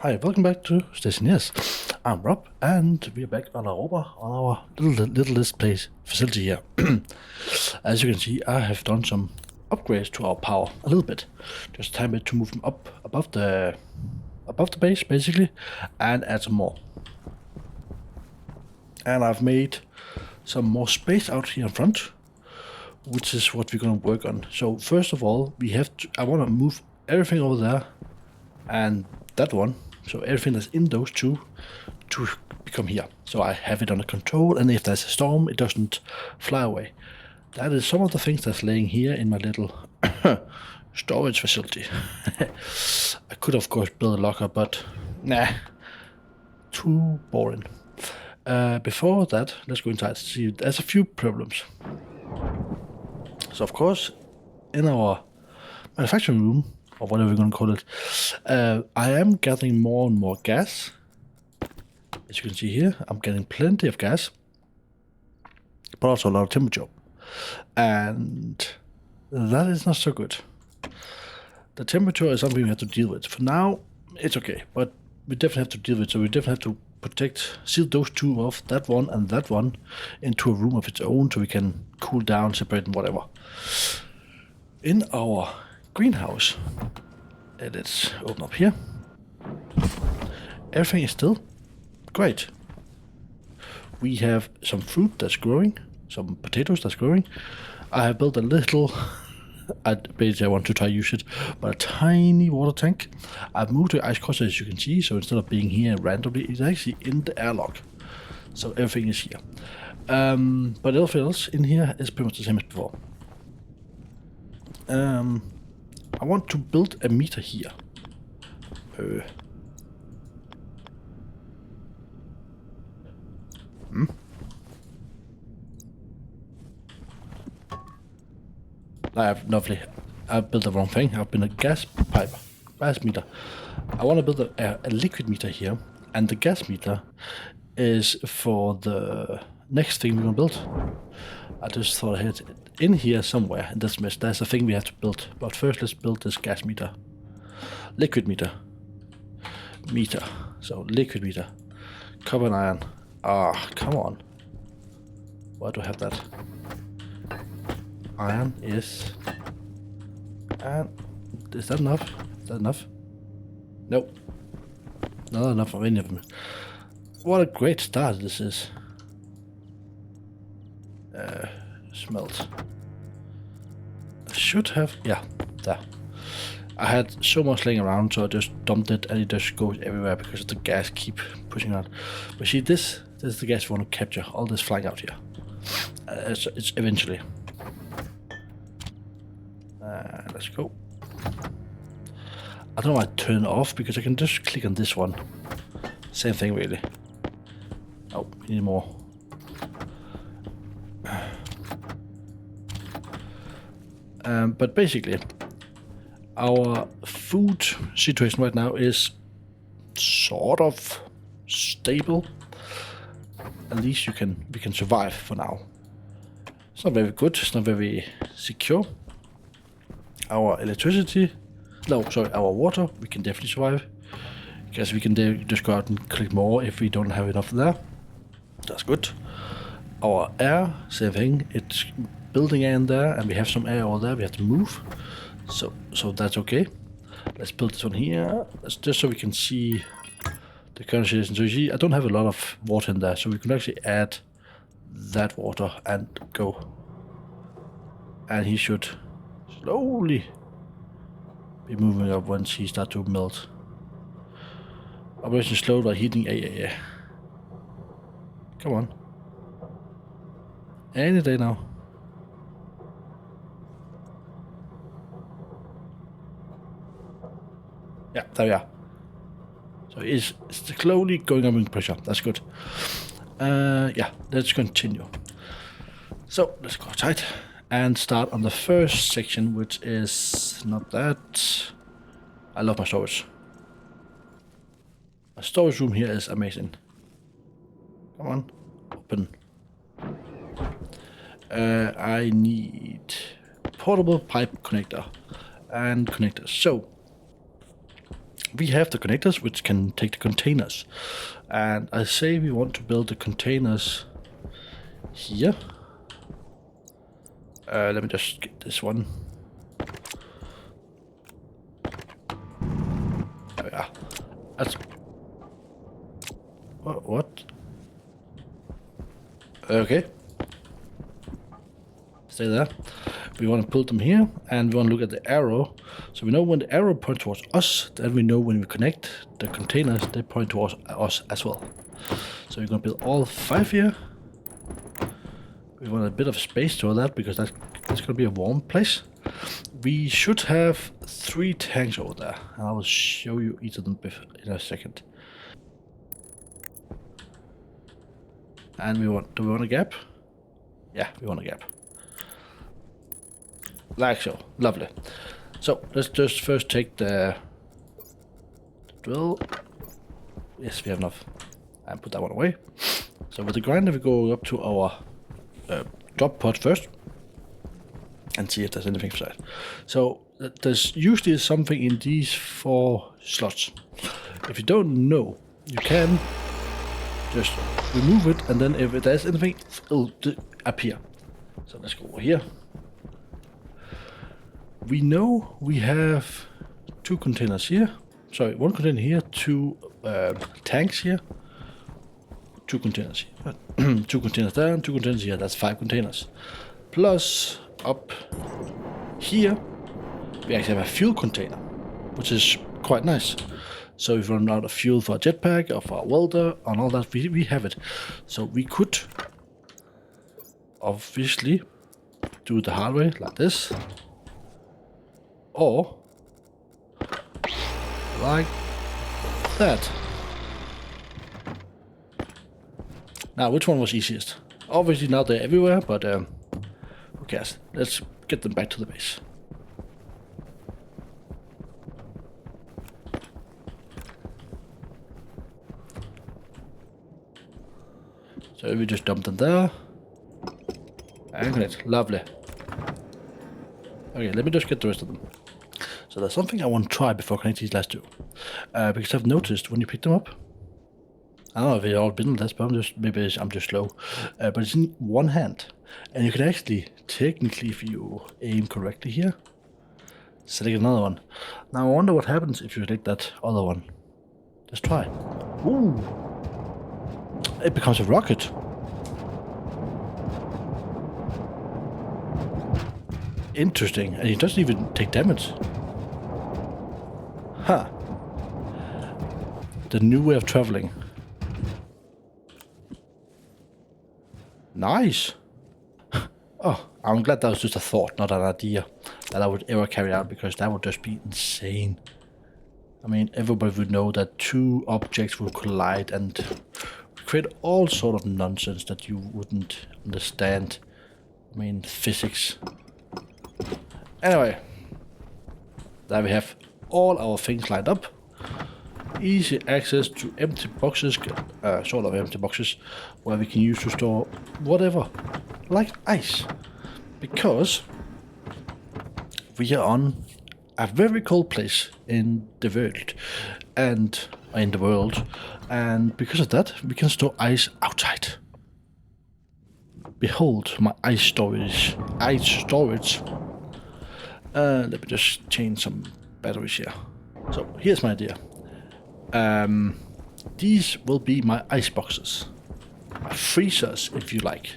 Hi, welcome back to Stationeers. I'm Rob, and we're back on Europa on our little display facility here. As you can see, I have done some upgrades to our power a little bit. Just time it to move them up above the base, basically, and add some more. And I've made some more space out here in front, which is what we're gonna work on. So first of all, I want to move everything over there and that one. So everything that's in those two to become here. So I have it under control, and if there's a storm, it doesn't fly away. That is some of the things that's laying here in my little storage facility. I could of course build a locker, but nah, too boring. Before that, let's go inside. See, there's a few problems. So of course, in our manufacturing room, or whatever we're going to call it, I am gathering more and more gas. As you can see here, I'm getting plenty of gas, but also a lot of temperature. And that is not so good. The temperature is something we have to deal with. For now, it's okay, but we definitely have to deal with it. So we definitely have to seal those two off, that one and that one, into a room of its own so we can cool down, separate and whatever. In our greenhouse, let's open up here. Everything is still great. We have some fruit that's growing, some potatoes that's growing. I have built a little, I want to try to use it, but a tiny water tank. I've moved the ice crusher, as you can see, so instead of being here randomly, it's actually in the airlock. So everything is here. But everything else in here is pretty much the same as before. I want to build a meter here. I've built the wrong thing. I've built a gas meter. I want to build a liquid meter here, and the gas meter is for the next thing we're gonna build. I just thought I had it in here somewhere in this mess. There's a thing we have to build. But first, let's build this gas meter. Liquid meter. So, liquid meter. Copper and iron. Ah, come on. Why do I have that? Iron is... And is that enough? Is that enough? Nope. Not enough of any of them. What a great start this is. Smelt. I should have... Yeah, there. I had so much laying around, so I just dumped it, and it just goes everywhere because the gas keep pushing out. But see, this is the gas we want to capture. All this flying out here. It's eventually. Let's go. I don't know why I turn it off, because I can just click on this one. Same thing, really. Oh, we need more. But basically, our food situation right now is sort of stable. At least we can survive for now. It's not very good. It's not very secure. Our our water, we can definitely survive. Because we can just go out and collect more if we don't have enough there. That's good. Our air, same thing. It's building air in there, and we have some air over there we have to move. So that's okay. Let's build this one here. That's just so we can see the current situation. So you see, I don't have a lot of water in there, so we can actually add that water and go. And he should slowly be moving up once he starts to melt. Operation slow by heating. Yeah. Come on. Any day now. Yeah, there we are. So it's slowly going up in pressure. That's good. Yeah, let's continue. So let's go outside and start on the first section, which is not that. I love my storage. My storage room here is amazing. Come on, open. I need portable pipe connector and connectors. So we have the connectors which can take the containers. And I say we want to build the containers here. Let me just get this one. There we are. That's... What? Okay. Stay there. We want to put them here, and we want to look at the arrow. So we know when the arrow points towards us, then we know when we connect the containers, they point towards us as well. So we're going to build all 5 here. We want a bit of space to all that, because that's going to be a warm place. We should have 3 tanks over there, and I will show you each of them in a second. And do we want a gap? Yeah, we want a gap. Like so. Lovely. So let's just first take the drill. Yes, we have enough. And put that one away. So with the grinder we go up to our drop pod first and see if there's anything inside. So there's usually something in these 4 slots. If you don't know, you can just remove it, and then if there's anything, it'll appear. So let's go over here. We know we have 2 containers here. Sorry, 1 container here, 2 tanks here, 2 containers here, 2 containers there, and 2 containers here. That's 5 containers. Plus, up here, we actually have a fuel container, which is quite nice. So if we run out of fuel for a jetpack or for a welder and all that, we have it. So we could obviously do it the hard way, like this. Or like that. Now, which one was easiest? Obviously now they're everywhere, but who cares? Let's get them back to the base. So we just dump them there. And connect. Lovely. Okay, let me just get the rest of them. So there's something I want to try before connecting these last 2. Because I've noticed when you pick them up, I don't know if they've all been this, but maybe I'm just slow. But it's in one hand. And you can actually, technically, if you aim correctly here, select another one. Now I wonder what happens if you select that other one. Let's try. Ooh! It becomes a rocket. Interesting, and he doesn't even take damage. Huh. The new way of traveling. Nice. Oh, I'm glad that was just a thought, not an idea that I would ever carry out, because that would just be insane. I mean, everybody would know that 2 objects will collide and create all sort of nonsense that you wouldn't understand. I mean, physics. Anyway, there we have all our things lined up. Easy access to empty boxes, sort of empty boxes, where we can use to store whatever, like ice. Because we are on a very cold place in the world, and because of that, we can store ice outside. Behold my ice storage. Let me just change some batteries here. So here's my idea. These will be my ice boxes, my freezers, if you like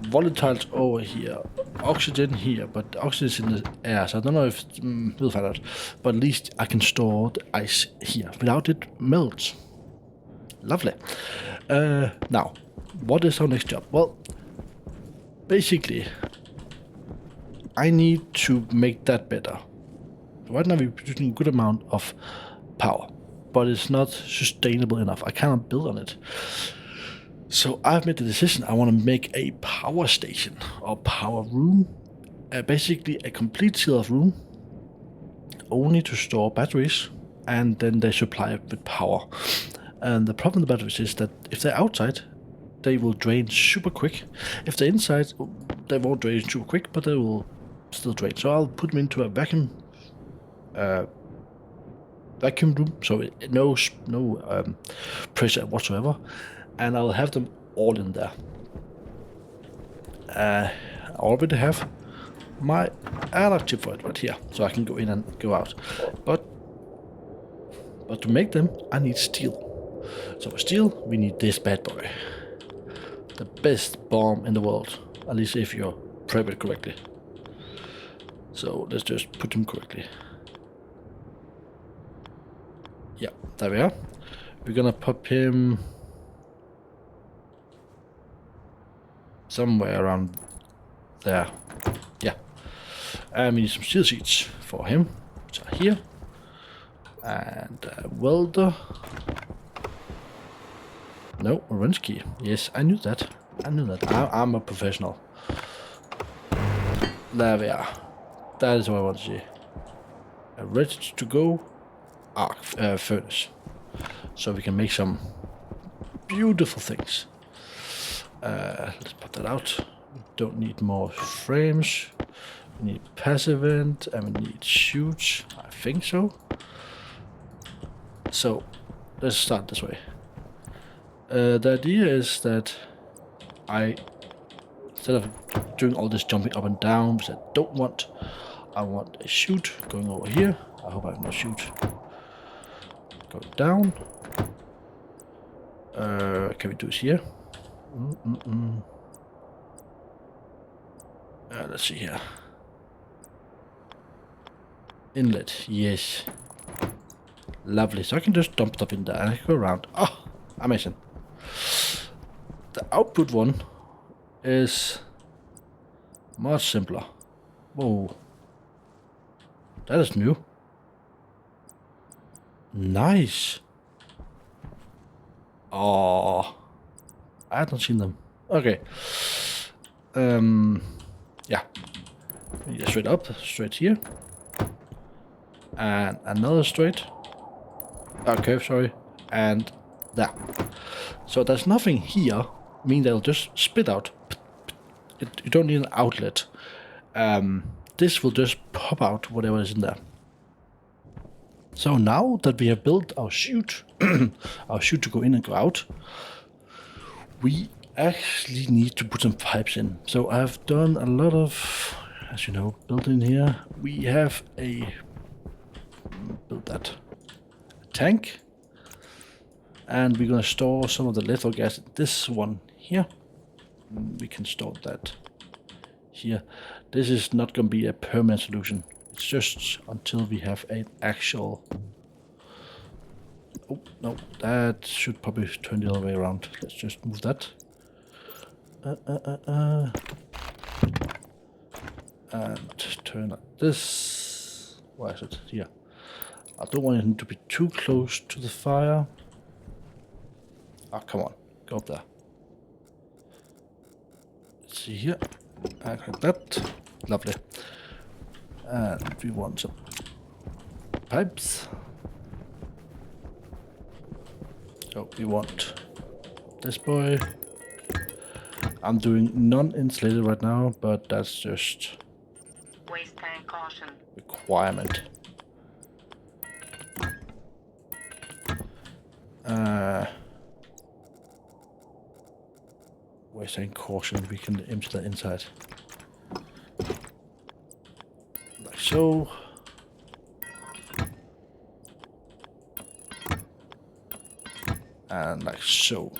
volatiles over here, oxygen here, but oxygen is in the air, so I don't know if we'll find out. But at least I can store the ice here without it melts. Lovely. Now, what is our next job? Well, basically, I need to make that better. Right now we're producing a good amount of power, but it's not sustainable enough. I cannot build on it. So I've made the decision I want to make a power station or power room. Basically a complete sealed room, only to store batteries, and then they supply it with power. And the problem with the batteries is that if they're outside, they will drain super quick. If they're inside, they won't drain super quick, but they will still drain. So I'll put them into a vacuum vacuum room, so no pressure whatsoever, and I'll have them all in there. I already have my airlock chip for it right here, so I can go in and go out. But to make them, I need steel. So for steel, we need this bad boy. The best bomb in the world, at least if you're prep it correctly. So let's just put him correctly. Yeah, there we are. We're gonna pop him somewhere around there. Yeah. And we need some steel sheets for him, which are here. And a welder. No, a wrench key. Yes, I knew that. I'm a professional. There we are. That is what I want to see. A ready to go arc furnace. So we can make some beautiful things. Let's put that out. We don't need more frames. We need passive vent and we need chutes. I think so. So let's start this way. The idea is that instead of doing all this jumping up and down, which I don't want, I want a chute going over here. I hope I have no chute. Go down. Can we do it here? Let's see here. Inlet, yes. Lovely. So I can just dump stuff in there and I can go around. Oh, amazing. The output one is much simpler. Whoa. That is new. Nice. Oh, I had not seen them. Okay. Yeah. We need a straight up, straight here. And another straight. Okay, sorry. And there. So there's nothing here, meaning they'll just spit out. You don't need an outlet. This will just pop out whatever is in there. So now that we have built our chute, our chute to go in and go out, we actually need to put some pipes in. So I've done a lot of, as you know, building here. We have built that tank, and we're gonna store some of the lethal gas in this one here. We can store that here. This is not gonna be a permanent solution. It's just until we have an actual... Oh, no, that should probably turn the other way around. Let's just move that. And turn like this. Where is it? Here. I don't want it to be too close to the fire. Ah, come on. Go up there. Let's see here. Like that. Lovely. And we want some pipes. So we want this boy. I'm doing non-insulated right now, but that's just waste tank caution. Requirement. Waste tank caution. We can empty that inside. Like so. And like so.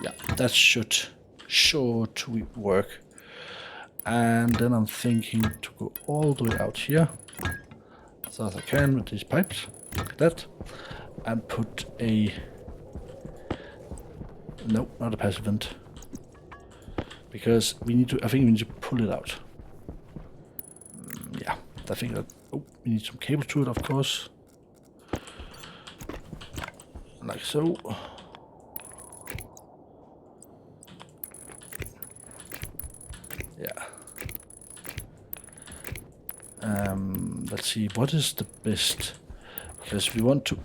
Yeah, that should work. And then I'm thinking to go all the way out here, as far as I can with these pipes, like that, and put a... No, not a passive vent. Because we need to, I think we need to pull it out. Yeah, I think that, oh, we need some cables to it, of course. Like so. Yeah. Let's see, what is the best? Because we want to...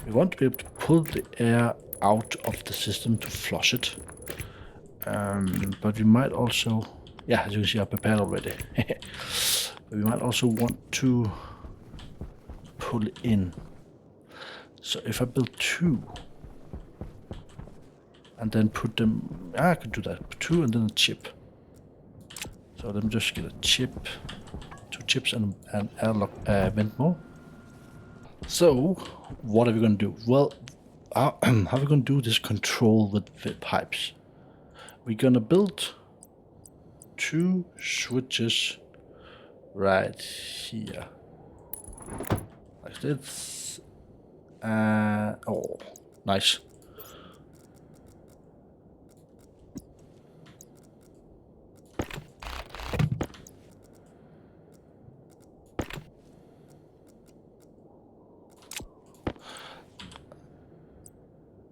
we want to be able to pull the air out of the system to flush it. But we might also... Yeah, as you can see, I prepared already. We might also want to pull it in. So if I build 2 and then put them, I could do that. Put 2 and then a chip. So let me just get a chip, 2 chips and an airlock vent more. So what are we going to do? Well, how are we going to do this control with the pipes? We're going to build 2 switches right here. Like this. Oh, nice.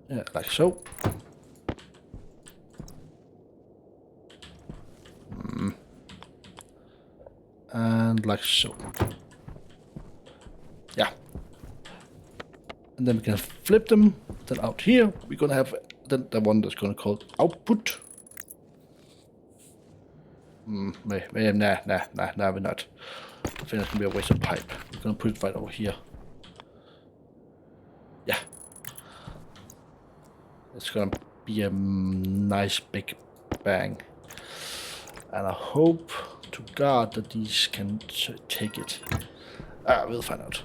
Yeah, like so. And like so. Yeah. And then we can flip them. Then out here, we're going to have then the one that's going to call output. Nah, we're not. I think that's going to be a waste of pipe. We're going to put it right over here. Yeah. It's going to be a nice big bang. And I hope to God that these can take it. We'll find out.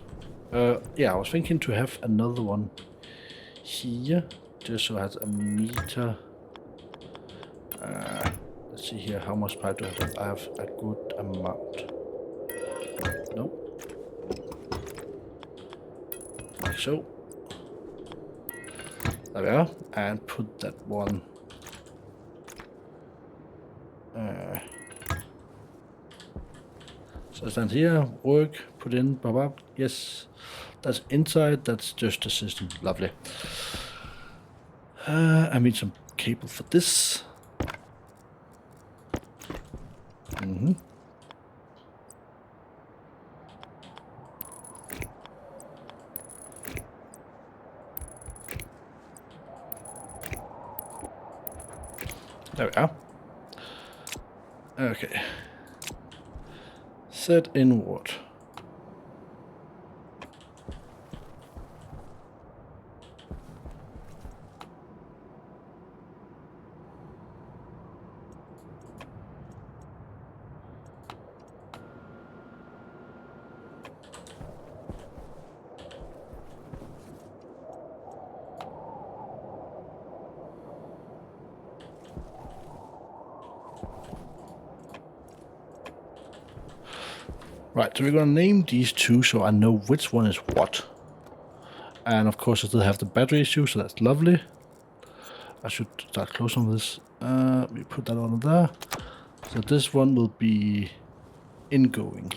Yeah, I was thinking to have another one here, just so it has a meter. Let's see here, how much pipe do I have? I have a good amount. Nope. Like so. There we are. And put that one. So stand here, work, put in, pop up. Yes. That's inside, that's just the system. Lovely. I need some cable for this. There we are. Okay. Set inward. Right, so we're going to name these 2 so I know which one is what. And of course I still have the battery issue, so that's lovely. I should start closing this. We put that on there. So this one will be ingoing.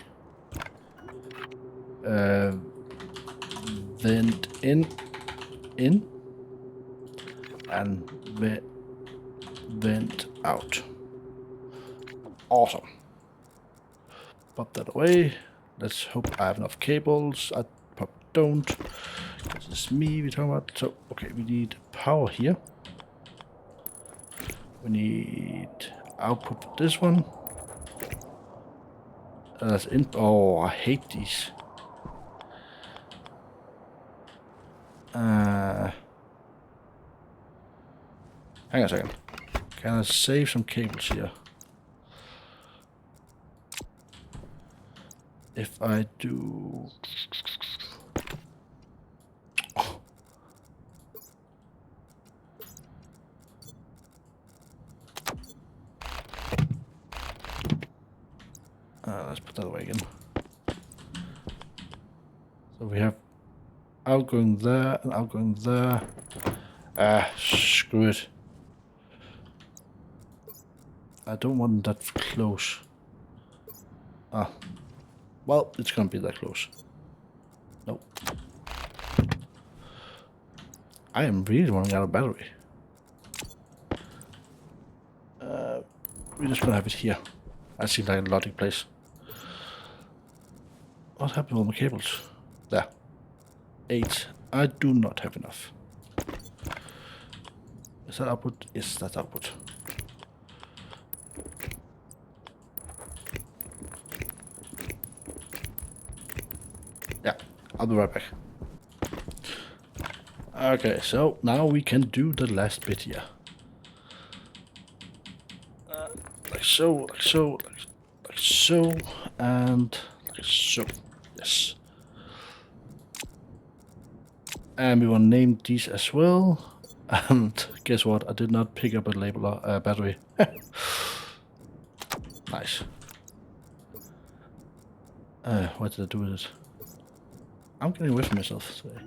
Vent in, and vent out. Awesome. Pop that away. Let's hope I have enough cables. I probably don't. This is me we're talking about. So, okay, we need power here. We need output for this one. That's in. Oh, I hate these. Hang on a second. Can I save some cables here? If I do... Oh. Let's put that away again. So we have outgoing there and outgoing there. Screw it. I don't want that close. Well, it's gonna be that close. Nope. I am really running out of battery. We're just gonna have it here. That seems like a logic place. What happened with my cables? There. 8. I do not have enough. Is that output? Yes, that's output. I'll be right back. Okay, so now we can do the last bit here. Like so, like so, like so, and like so. Yes. And we want to name these as well. And guess what? I did not pick up a labeler battery. Nice. What did I do with it? I'm getting away from myself today.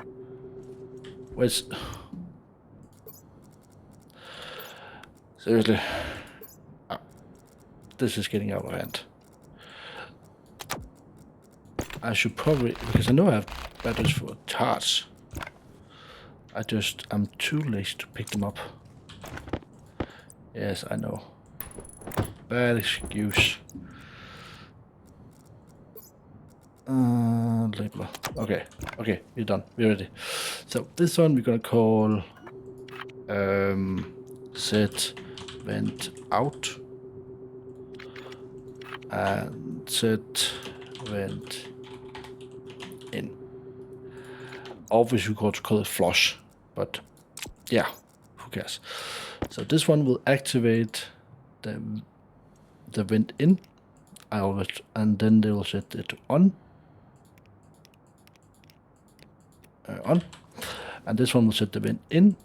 Where's... Seriously. Oh, this is getting out of hand. I should probably... Because I know I have batteries for charge. I'm too lazy to pick them up. Yes, I know. Bad excuse. Labeler. Okay, we're done. We're ready. So this one we're gonna call set vent out and set vent in. Obviously we could call it flush, but yeah, who cares? So this one will activate the vent in, and then they will set it on. On, and this one will set the vent in.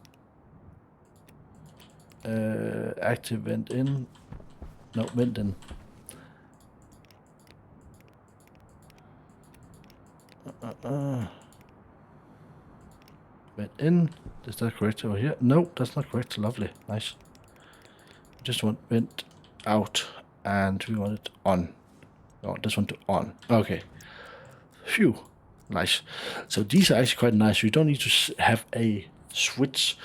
Active vent in. No, vent in. Vent in. Is that correct over here? No, that's not correct. Lovely, nice. Just want vent out, and we want it on. No, this one to on. Okay. Phew. Nice. So these are actually quite nice. You don't need to have a switch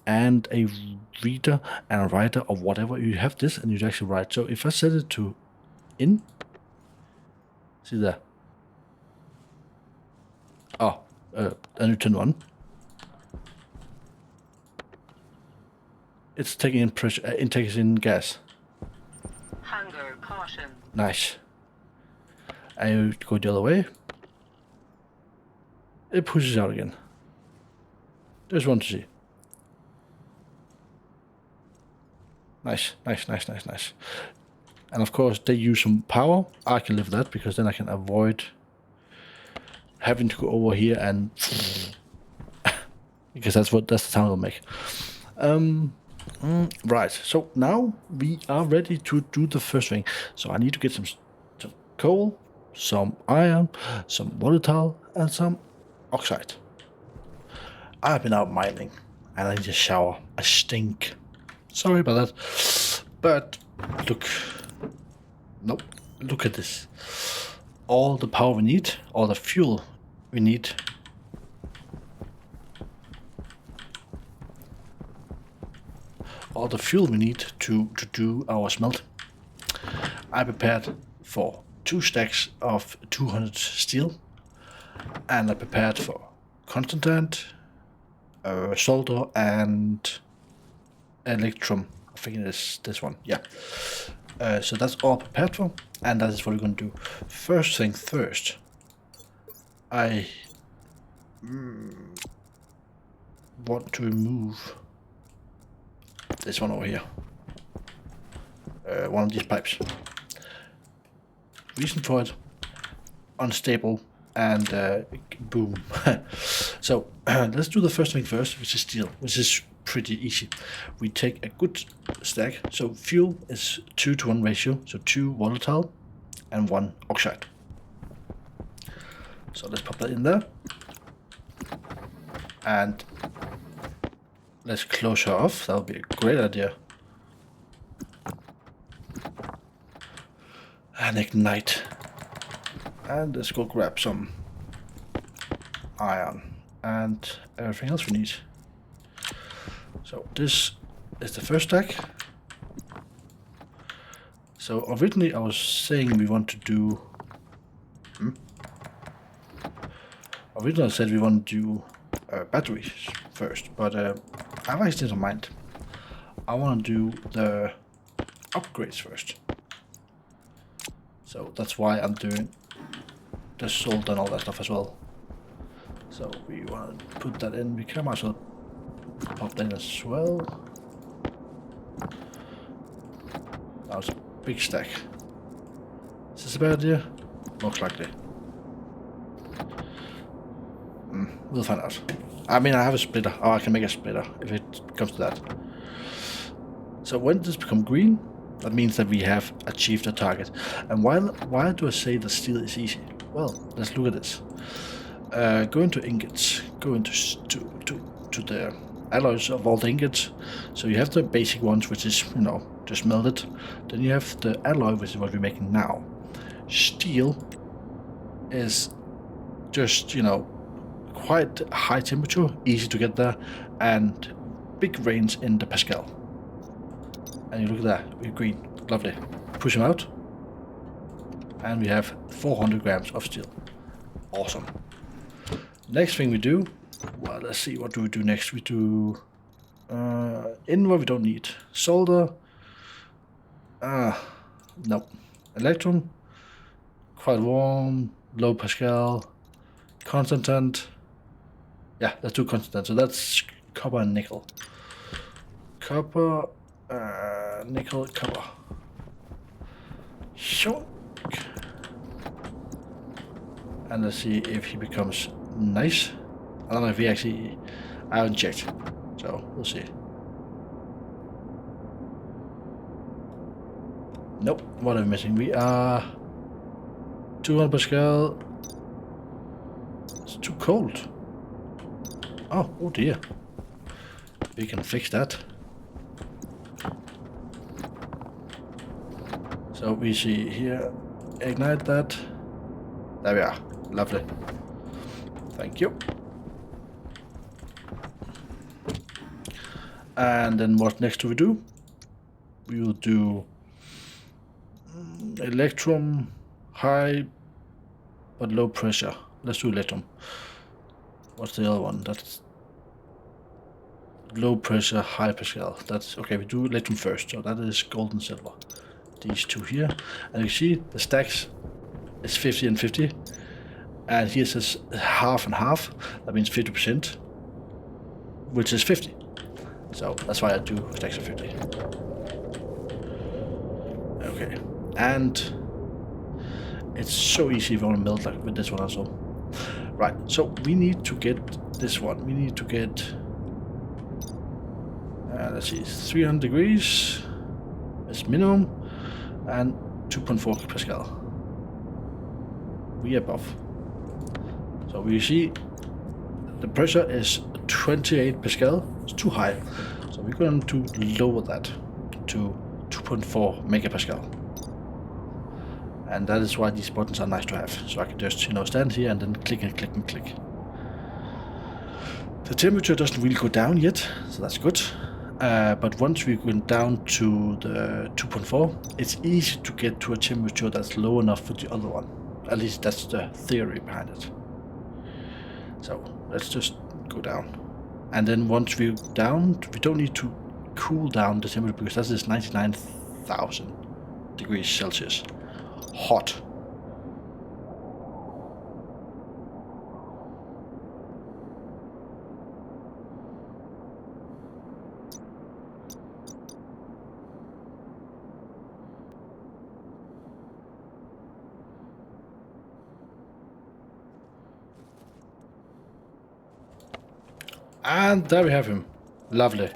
and a reader and a writer or whatever. You have this and you actually write. So if I set it to in, see there. Oh, and you turn on. It's taking in pressure, intakes in gas. Hunger caution. Nice. And you go the other way. It pushes out again. Just want to see. Nice. And of course, they use some power. I can live that because then I can avoid having to go over here and because that's the sound it'll make. Right. So now we are ready to do the first thing. So I need to get some coal, some iron, some volatile, and some oxide. I've been out mining and I need a shower. I stink. Sorry about that. But look. Nope. Look at this. All the power we need, all the fuel we need. All the fuel we need to do our smelting. I prepared for 2 stacks of 200 steel. And I prepared for constantant, solder, and electrum. I think it is this one, yeah. So that's all prepared for, and that is what we're going to do. First thing first, I want to remove this one over here. One of these pipes. Reason for it, unstable. And boom. So let's do the first thing first, which is steel, which is pretty easy. We take a good stack. So fuel is 2-to-1 ratio, so 2 volatile and 1 oxide. So let's pop that in there. And let's close her off. That would be a great idea. And ignite. And let's go grab some iron and everything else we need. So this is the first stack. So originally I was saying we want to do... Originally I said we want to do batteries first, but I've actually changed my mind. I want to do the upgrades first. So that's why I'm doing the salt and all that stuff as well. So we want to put that in. We can also pop that in as well. That was a big stack. Is this a bad idea? Most likely. We'll find out. I mean, I have a splitter. Oh, I can make a splitter if it comes to that. So when this becomes green, that means that we have achieved a target. And why do I say that steel is easy? Well, let's look at this. Go into ingots. Go into to the alloys of all the ingots. So you have the basic ones, which is, you know, just melted. Then you have the alloy, which is what we're making now. Steel is just, you know, quite high temperature, easy to get there, and big range in the Pascal. And you look at that, we're green, lovely. Push them out, and we have 400 grams of steel. Awesome. Next thing we do, well, let's see, what do we do next? We do inward, we don't need. Solder, no. Electrum, quite warm, low Pascal, constant. Yeah, let's do constant. So that's copper and nickel. Copper, nickel, copper. Shunk. And let's see if he becomes nice. I don't know if he actually... I haven't checked. So, we'll see. Nope, what are we missing? We are... 200 Pascal. It's too cold. Oh dear. We can fix that. So we see here, ignite that. There we are. Lovely. Thank you. And then what next do we do? We will do electrum, high but low pressure. Let's do electrum. What's the other one? That's low pressure, high Pascal. That's okay. We do electrum first. So that is gold and silver. These two here, and you see the stacks is 50 and 50, and here says half and half. That means 50%, which is 50. So that's why I do stacks of 50. Okay, and it's so easy if you want to melt like with this one also. Right, so we need to get this one. We need to get, let's see, 300 degrees is minimum, and 2.4 Pascal. We above. So we see the pressure is 28 Pascal. It's too high. So we're going to lower that to 2.4 megapascal. And that is why these buttons are nice to have. So I can just, you know, stand here and then click and click and click. The temperature doesn't really go down yet, so that's good. But once we go down to the 2.4, it's easy to get to a temperature that's low enough for the other one. At least that's the theory behind it. So let's just go down. And then once we're down, we don't need to cool down the temperature because that is 99,000 degrees Celsius. Hot. And there we have him. Lovely.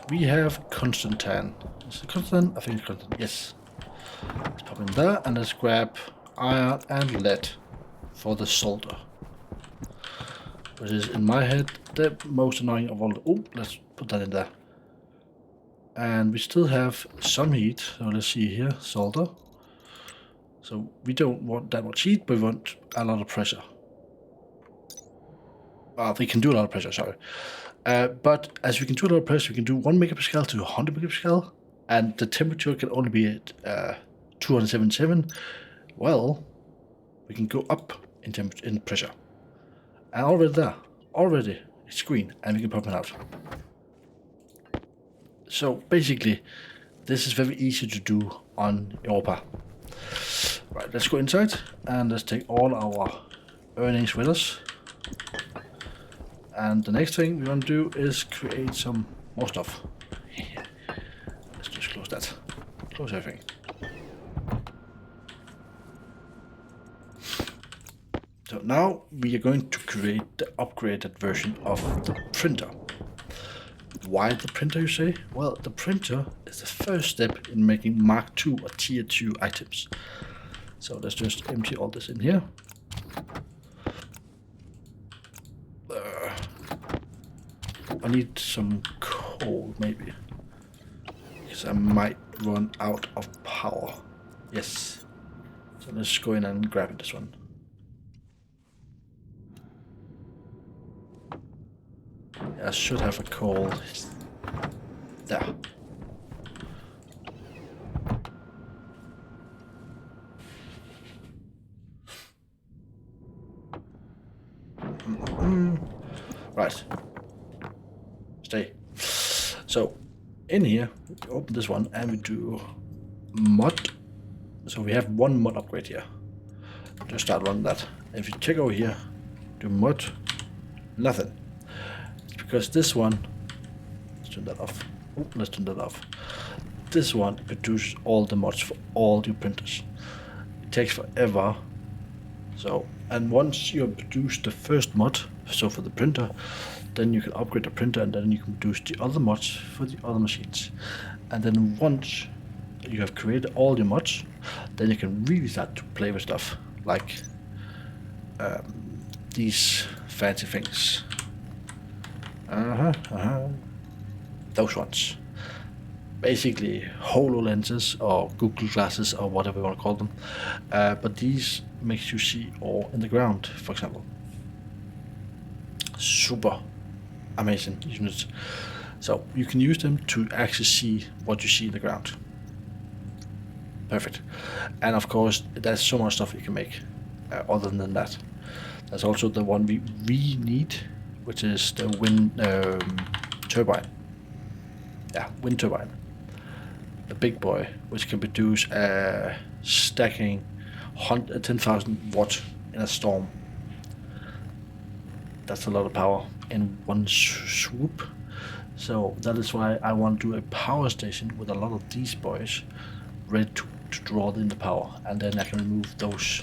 We have Constantine. Is it Constantine? I think it's Constantine. Yes. Let's pop in there and let's grab iron and lead for the solder. Which is, in my head, the most annoying of all. Oh, let's put that in there. And we still have some heat. So let's see here. Solder. So we don't want that much heat, but we want a lot of pressure. We can do a lot of pressure, sorry. But as we can do a lot of pressure, we can do 1 megapascal to 100 megapascal, and the temperature can only be at 277. Well, we can go up in temperature, in pressure. And already it's green, and we can pop it out. So basically, this is very easy to do on Europa. Right, let's go inside, and let's take all our earnings with us. And the next thing we want to do is create some more stuff. Let's just close that. Close everything. So now we are going to create the upgraded version of the printer. Why the printer, you say? Well, the printer is the first step in making Mark II or Tier 2 items. So let's just empty all this in here. I need some coal, maybe. Because I might run out of power. Yes. So let's go in and grab this one. I should have a coal there. Right. Stay. So, in here, we open this one and we do mod. So we have one mod upgrade here. Just start running that. If you check over here, do mod, nothing. Because this one, let's turn that off. Oh, let's turn that off. This one produces all the mods for all your printers. It takes forever. So, and once you have produced the first mod, so for the printer, then you can upgrade the printer and then you can produce the other mods for the other machines. And then once you have created all your mods, then you can really start to play with stuff like these fancy things. Those ones. Basically HoloLenses or Google glasses or whatever you want to call them. But these makes you see all in the ground, for example. Super amazing units. So you can use them to actually see what you see in the ground. Perfect. And of course, there's so much stuff you can make other than that. There's also the one we need, which is the wind turbine. Yeah, wind turbine. The big boy, which can produce stacking 10,000 watts in a storm. That's a lot of power in one swoop. So that is why I want to do a power station with a lot of these boys ready to draw in the power, and then I can remove those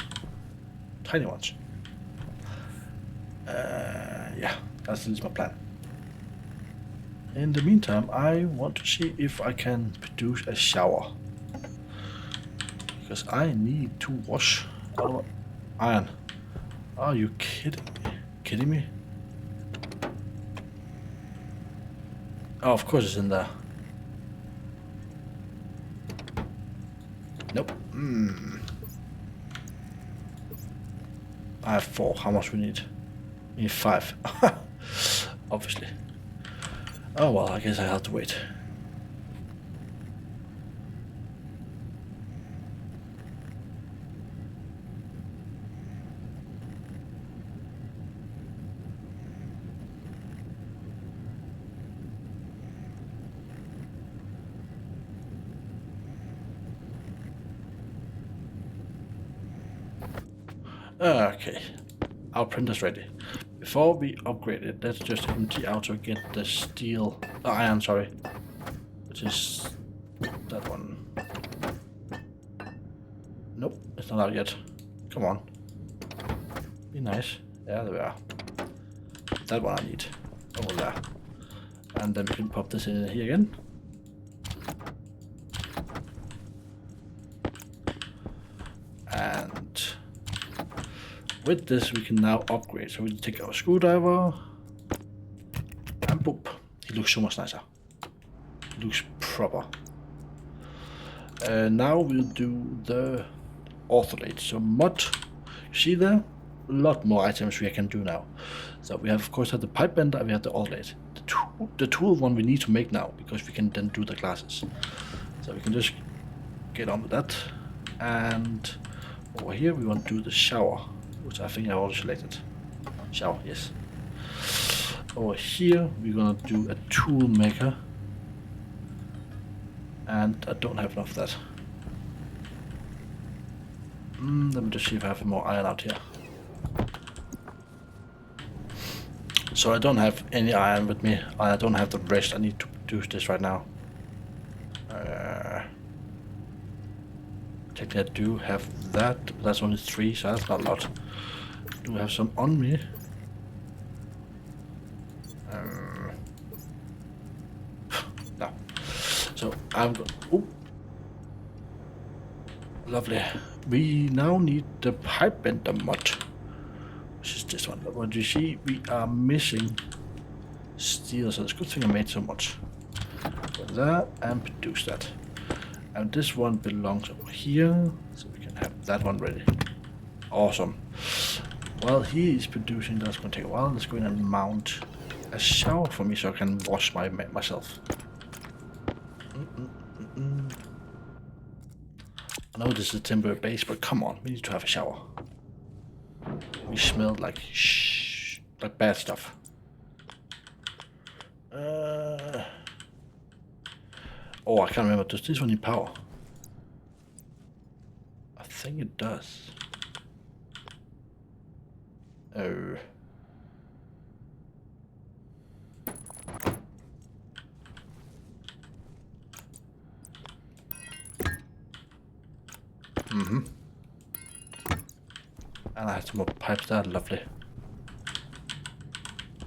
tiny ones. Yeah, that's at least my plan. In the meantime, I want to see if I can produce a shower. Because I need to wash all iron. Are you kidding me? Oh, of course it's in there. Nope. I have 4. How much we need? We need 5. Obviously. Oh well, I guess I have to wait. Okay, our printer's ready. Before we upgrade it, let's just empty out to get the steel, iron, sorry, which is that one. Nope, it's not out yet. Come on, be nice. Yeah, there we are. That one I need over there, and then we can pop this in here again. And with this, we can now upgrade. So we'll take our screwdriver and boop. He looks so much nicer. He looks proper. Now we'll do the ortholate. So mod, you see there? A lot more items we can do now. So we have, of course, have the pipe bender and we have the ortholate. The tool one we need to make now because we can then do the glasses. So we can just get on with that. And over here we want to do the shower, which I think I already selected. Shower, yes. Over here we're gonna do a tool maker, and I don't have enough of that. Let me just see if I have more iron out here. So I don't have any iron with me. I don't have the rest. I need to do this right now. Technically I do have that, but that's only 3, so that's not a lot. Do I have some on me? No. So I'm going. Oh, lovely. We now need the pipe bender mod, which is this one. But you see, we are missing steel, so it's a good thing I made so much. Go there and produce that. And this one belongs over here, so we can have that one ready. Awesome. While he is producing, that's going to take a while. Let's go in and mount a shower for me so I can wash myself. I know this is a timber base, but come on, we need to have a shower. We smell like bad stuff. Oh, I can't remember. Does this one need power? I think it does. Oh. And I have some more pipes there. Lovely.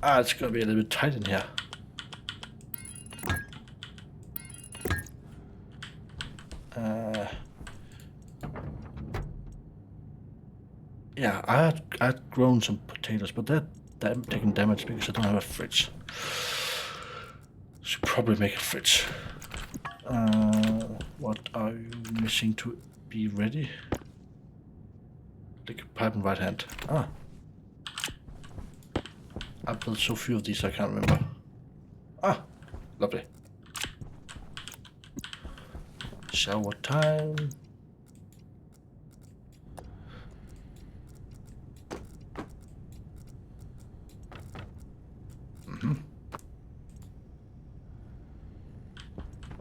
Ah, it's gonna be a little bit tight in here. Yeah, I had grown some potatoes, but they're taking damage because I don't have a fridge. Should probably make a fridge. What are you missing to be ready? Liquid pipe in right hand. Ah. I built so few of these I can't remember. Ah, lovely. Shower time.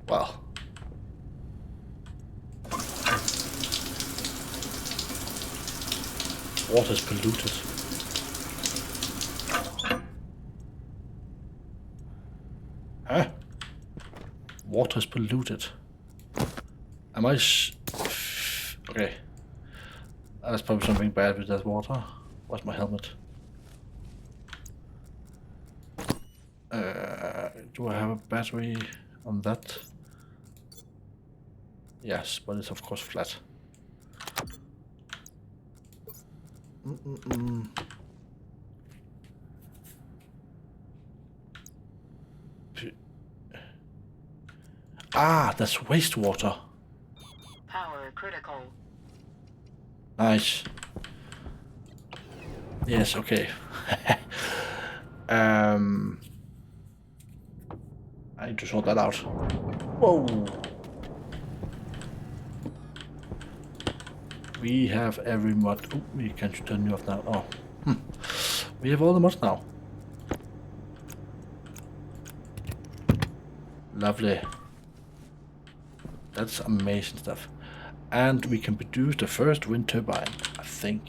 Well. Water's polluted. Huh? Water's polluted. Am I okay. That's probably something bad with that water. Where's my helmet? Do I have a battery on that? Yes, but it's of course flat. Ah, that's wastewater. Power critical. Nice. Yes, okay. I need to sort that out. Whoa. We have every mod. Oh, we can turn you off now. Oh. We have all the mods now. Lovely. That's amazing stuff. And we can produce the first wind turbine, I think.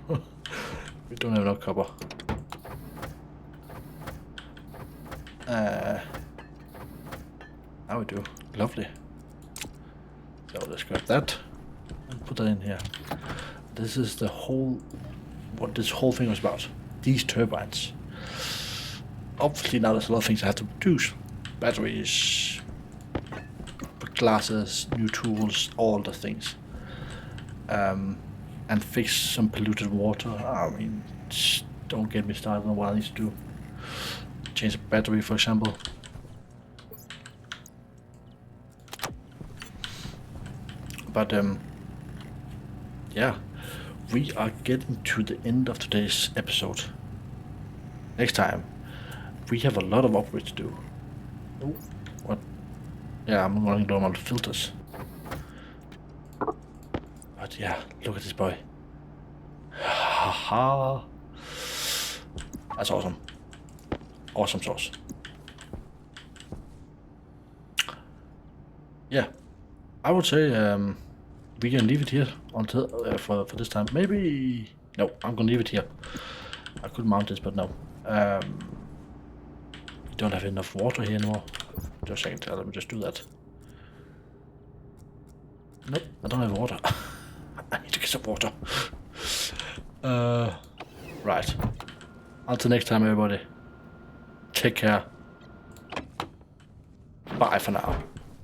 We don't have enough copper. Now we do. Lovely. So let's grab that and put that in here. This is the whole, what this whole thing was about. These turbines. Obviously now there's a lot of things I have to produce. Batteries, glasses, new tools, all the things. And fix some polluted water. I mean, don't get me started on what I need to do. Change the battery, for example. But yeah, we are getting to the end of today's episode. Next time, we have a lot of upgrades to do. Oh, what? Yeah, I'm running low on filters. But yeah, look at this boy. Haha. That's awesome. Awesome sauce. Yeah, I would say we can leave it here until for this time. Maybe No, I'm gonna leave it here. I could mount this, but no. Don't have enough water here anymore. Just a second, let me just do that. Nope, I don't have water. I need to get some water. Right. Until next time, everybody. Take care. Bye for now.